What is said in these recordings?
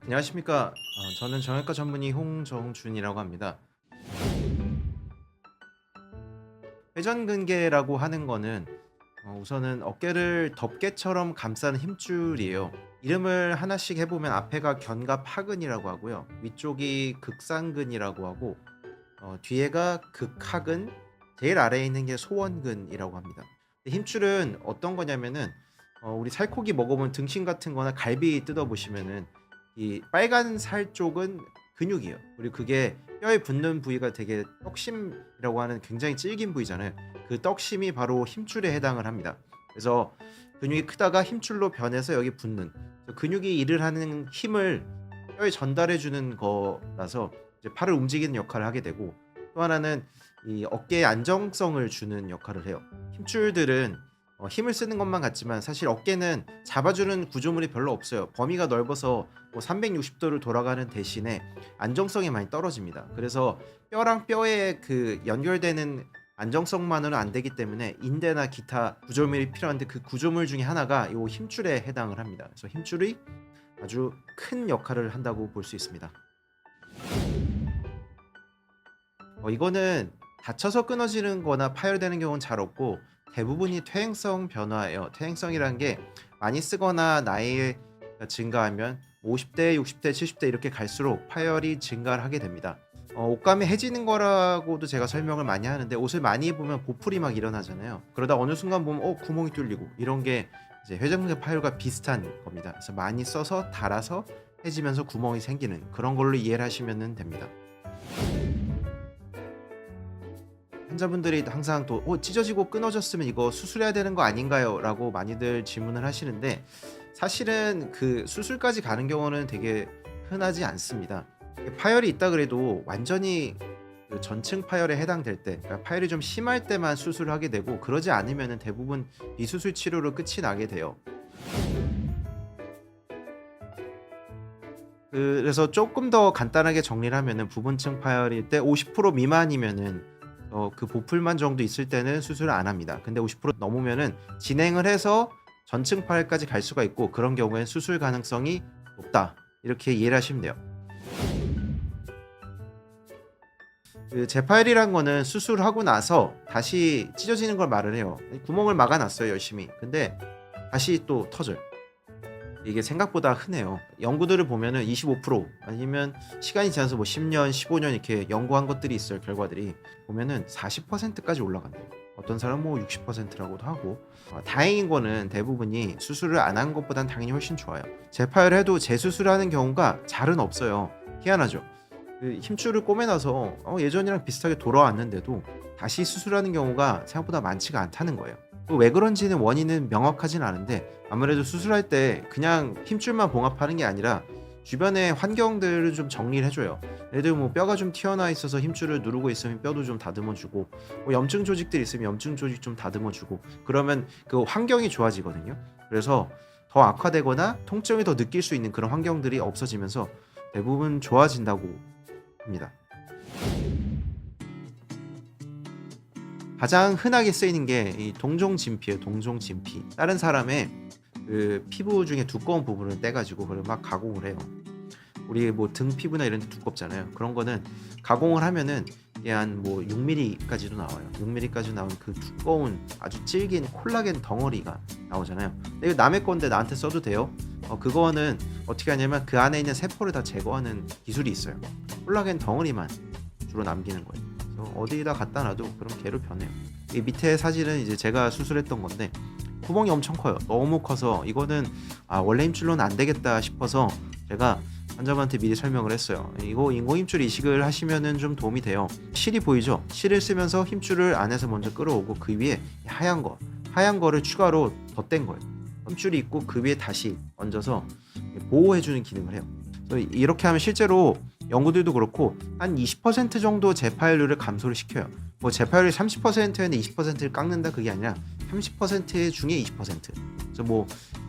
안녕하십니까. 저는 정형외과 전문의 홍정준이라고 합니다. 회전근개라고 하는 거는 우선은 어깨를 덮개처럼 감싸는 힘줄이에요. 이름을 하나씩 해보면 앞에가 견갑하근이라고 하고요. 위쪽이 극상근이라고 하고 뒤에가 극하근, 제일 아래에 있는 게 소원근이라고 합니다. 힘줄은 어떤 거냐면은 우리 살코기 먹어본 등심 같은 거나 갈비 뜯어보시면은 이 빨간 살 쪽은 근육이에요. 그리고 그게 뼈에 붙는 부위가 되게 떡심이라고 하는 굉장히 질긴 부위잖아요. 그 떡심이 바로 힘줄에 해당을 합니다. 그래서 근육이 크다가 힘줄로 변해서 여기 붙는 근육이 일을 하는 힘을 뼈에 전달해 주는 거라서 이제 팔을 움직이는 역할을 하게 되고, 또 하나는 이 어깨의 안정성을 주는 역할을 해요. 힘줄들은 힘을 쓰는 것만 같지만 사실 어깨는 잡아주는 구조물이 별로 없어요. 범위가 넓어서 뭐 360도를 돌아가는 대신에 안정성이 많이 떨어집니다. 그래서 뼈랑 뼈의 그 연결되는 안정성만으로는 안 되기 때문에 인대나 기타 구조물이 필요한데, 그 구조물 중에 하나가 이 힘줄에 해당을 합니다. 그래서 힘줄이 아주 큰 역할을 한다고 볼 수 있습니다. 이거는 다쳐서 끊어지는 거나 파열되는 경우는 잘 없고, 대부분이 퇴행성 변화예요. 퇴행성이라는 게 많이 쓰거나 나이가 증가하면 50대, 60대, 70대 이렇게 갈수록 파열이 증가를 하게 됩니다. 옷감이 해지는 거라고도 제가 설명을 많이 하는데, 옷을 많이 입으면 보풀이 막 일어나잖아요. 그러다 어느 순간 보면 구멍이 뚫리고, 이런 게 이제 회전근개 파열과 비슷한 겁니다. 그래서 많이 써서 닳아서 해지면서 구멍이 생기는 그런 걸로 이해를 하시면 됩니다. 환자분들이 항상 또 찢어지고 끊어졌으면 이거 수술해야 되는 거 아닌가요? 라고 많이들 질문을 하시는데, 사실은 그 수술까지 가는 경우는 되게 흔하지 않습니다. 파열이 있다 그래도 완전히 그 전층 파열에 해당될 때, 그러니까 파열이 좀 심할 때만 수술을 하게 되고, 그러지 않으면 대부분 비수술 치료로 끝이 나게 돼요. 그래서 조금 더 간단하게 정리를 하면은, 부분층 파열일 때 50% 미만이면은 그 보풀만 정도 있을 때는 수술을 안 합니다. 근데 50% 넘으면은 진행을 해서 전층 파열까지 갈 수가 있고, 그런 경우엔 수술 가능성이 높다, 이렇게 이해를 하시면 돼요. 그 재파열이란 거는 수술하고 나서 다시 찢어지는 걸 말을 해요. 구멍을 막아놨어요, 열심히. 근데 다시 또 터져요. 이게 생각보다 흔해요. 연구들을 보면은 25% 아니면 시간이 지나서 뭐 10년, 15년 이렇게 연구한 것들이 있어요. 결과들이 보면은 40%까지 올라간대요. 어떤 사람은 뭐 60%라고도 하고. 다행인 거는 대부분이 수술을 안 한 것보단 당연히 훨씬 좋아요. 재파열을 해도 재수술하는 경우가 잘은 없어요. 희한하죠. 그 힘줄을 꼬매놔서 예전이랑 비슷하게 돌아왔는데도 다시 수술하는 경우가 생각보다 많지가 않다는 거예요. 또 왜 그런지는 원인은 명확하진 않은데, 아무래도 수술할 때 그냥 힘줄만 봉합하는 게 아니라 주변의 환경들을 좀 정리를 해줘요. 예를 들면 뭐 뼈가 좀 튀어나와 있어서 힘줄을 누르고 있으면 뼈도 좀 다듬어주고, 뭐 염증 조직들 있으면 염증 조직 좀 다듬어주고, 그러면 그 환경이 좋아지거든요. 그래서 더 악화되거나 통증을 더 느낄 수 있는 그런 환경들이 없어지면서 대부분 좋아진다고 합니다. 가장 흔하게 쓰이는 게 이 동종진피예요. 동종진피. 다른 사람의 그 피부 중에 두꺼운 부분을 떼가지고 그걸 막 가공을 해요. 우리 뭐 등 피부나 이런 데 두껍잖아요. 그런 거는 가공을 하면은 이게 한 뭐 6mm까지도 나와요. 6mm까지 나온 그 두꺼운 아주 질긴 콜라겐 덩어리가 나오잖아요. 근데 이거 남의 건데 나한테 써도 돼요? 그거는 어떻게 하냐면 그 안에 있는 세포를 다 제거하는 기술이 있어요. 콜라겐 덩어리만 주로 남기는 거예요. 그래서 어디다 갖다 놔도 그럼 걔로 변해요. 이 밑에 사진은 이제 제가 수술했던 건데, 구멍이 엄청 커요. 너무 커서 이거는 원래 힘줄로는 안 되겠다 싶어서 제가 환자분한테 미리 설명을 했어요. 이거 인공힘줄 이식을 하시면은 좀 도움이 돼요. 실이 보이죠? 실을 쓰면서 힘줄을 안에서 먼저 끌어오고, 그 위에 하얀 거를 추가로 덧댄 거예요. 힘줄이 있고 그 위에 다시 얹어서 보호해주는 기능을 해요. 그래서 이렇게 하면 실제로 연구들도 그렇고 한 20% 정도 재파열률을 감소를 시켜요. 뭐 재파열이 30%였는데 20%를 깎는다, 그게 아니라 30% 중에 20%. 그래서 뭐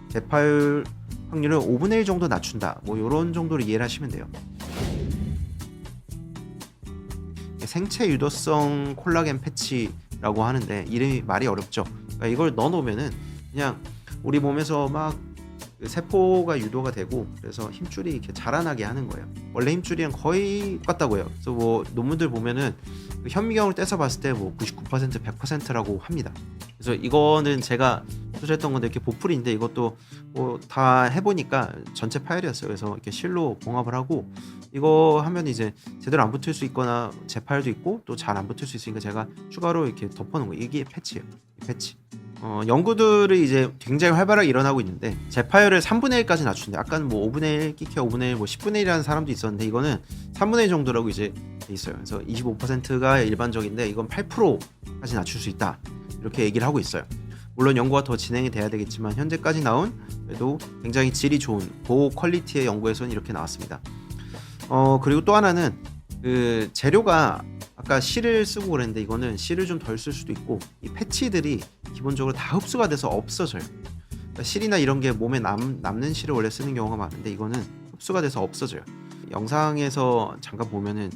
재파열 확률을 5분의 1 정도 낮춘다, 뭐 이런 정도로 이해를 하시면 돼요. 생체 유도성 콜라겐 패치라고 하는데, 이름이 말이 어렵죠. 그러니까 이걸 넣어 놓으면은 그냥 우리 몸에서 막 그 세포가 유도가 되고 그래서 힘줄이 이렇게 자라나게 하는 거예요. 원래 힘줄이랑 거의 똑같다고 해요. 그래서 뭐 논문들 보면은 그 현미경을 떼서 봤을 때 뭐 99%, 100%라고 합니다. 그래서 이거는 제가 수술했던 건데 이렇게 보풀인데 이것도 뭐 다 해보니까 전체 파열이었어요. 그래서 이렇게 실로 봉합을 하고 이거 하면 이제 제대로 안 붙을 수 있거나 재파열도 있고 또 잘 안 붙을 수 있으니까 제가 추가로 이렇게 덮어놓은 거예요. 이게 패치예요. 이 패치. 연구들이 이제 굉장히 활발하게 일어나고 있는데 재파열을 3분의 1까지 낮춘대. 아까는 뭐 5분의 1, 끼케 5분의 1, 뭐 10분의 1이라는 사람도 있었는데 이거는 3분의 1 정도라고 이제 돼 있어요. 그래서 25%가 일반적인데 이건 8%까지 낮출 수 있다. 이렇게 얘기를 하고 있어요. 물론 연구가 더 진행이 돼야 되겠지만 현재까지 나온 그래도 굉장히 질이 좋은 고퀄리티의 연구에서는 이렇게 나왔습니다. 그리고 또 하나는 그 재료가 아까 실을 쓰고 그랬는데 이거는 실을 좀 덜 쓸 수도 있고 이 패치들이 기본적으로 다 흡수가 돼서 없어져요. 그러니까 실이나 이런 게 몸에 남는 실을 원래 쓰는 경우가 많은데 이거는 흡수가 돼서 없어져요. 영상에서 잠깐 보면은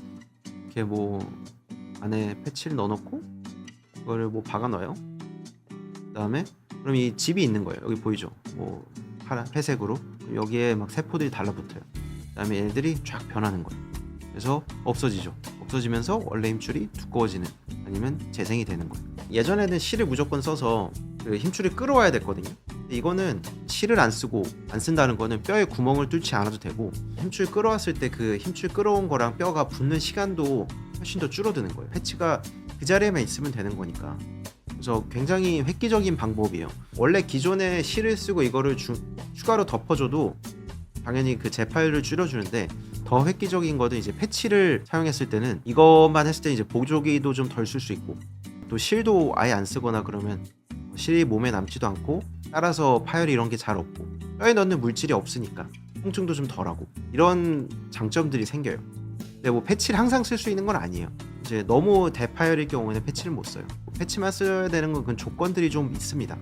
이렇게 뭐 안에 패치를 넣어놓고 이거를 뭐 박아 넣어요. 그다음에 그럼 이 즙이 있는 거예요. 여기 보이죠? 뭐 파란 회색으로 여기에 막 세포들이 달라붙어요. 그다음에 얘들이 쫙 변하는 거예요. 그래서 없어지죠. 없어지면서 원래 힘줄이 두꺼워지는 아니면 재생이 되는 거예요. 예전에는 실을 무조건 써서 그 힘줄을 끌어와야 됐거든요. 근데 이거는 실을 안 쓰고 안 쓴다는 거는 뼈에 구멍을 뚫지 않아도 되고 힘줄 끌어왔을 때 그 힘줄 끌어온 거랑 뼈가 붙는 시간도 훨씬 더 줄어드는 거예요. 패치가 그 자리에만 있으면 되는 거니까. 그래서 굉장히 획기적인 방법이에요. 원래 기존에 실을 쓰고 이거를 추가로 덮어줘도 당연히 그 재파열을 줄여주는데 더 획기적인 거는 이제 패치를 사용했을 때는 이것만 했을 때 이제 보조기도 좀 덜 쓸 수 있고 또 실도 아예 안 쓰거나 그러면 실이 몸에 남지도 않고 따라서 파열이 이런 게 잘 없고 뼈에 넣는 물질이 없으니까 통증도 좀 덜하고 이런 장점들이 생겨요. 근데 뭐 패치를 항상 쓸 수 있는 건 아니에요. 이제 너무 대파열일 경우에는 패치를 못 써요. 패치만 써야 되는 건 그 조건들이 좀 있습니다.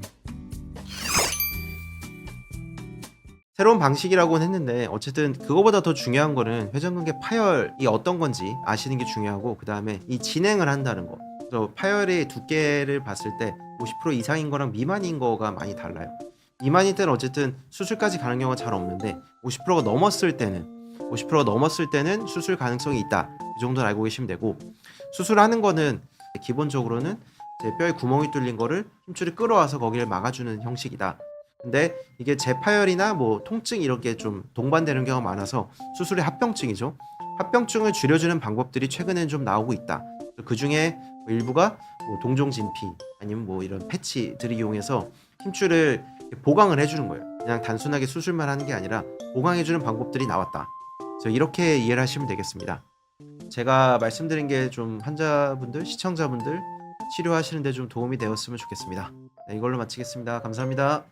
새로운 방식이라고는 했는데 어쨌든 그거보다 더 중요한 거는 회전근개 파열이 어떤 건지 아시는 게 중요하고 그 다음에 이 진행을 한다는 거. 그래서 파열의 두께를 봤을 때 50% 이상인 거랑 미만인 거가 많이 달라요. 미만일 때는 어쨌든 수술까지 가는 경우가 잘 없는데 50%가 넘었을 때는 수술 가능성이 있다. 이 정도는 알고 계시면 되고 수술하는 거는 기본적으로는 이제 뼈에 구멍이 뚫린 거를 힘줄이 끌어와서 거기를 막아주는 형식이다. 근데 이게 재파열이나 뭐 통증 이런 게 좀 동반되는 경우가 많아서 수술의 합병증이죠. 합병증을 줄여주는 방법들이 최근에는 좀 나오고 있다. 그 중에 뭐 일부가 뭐 동종 진피 아니면 뭐 이런 패치들을 이용해서 힘줄을 보강을 해주는 거예요. 그냥 단순하게 수술만 하는 게 아니라 보강해주는 방법들이 나왔다. 그래서 이렇게 이해를 하시면 되겠습니다. 제가 말씀드린 게 좀 환자분들, 시청자분들 치료하시는데 좀 도움이 되었으면 좋겠습니다. 네, 이걸로 마치겠습니다. 감사합니다.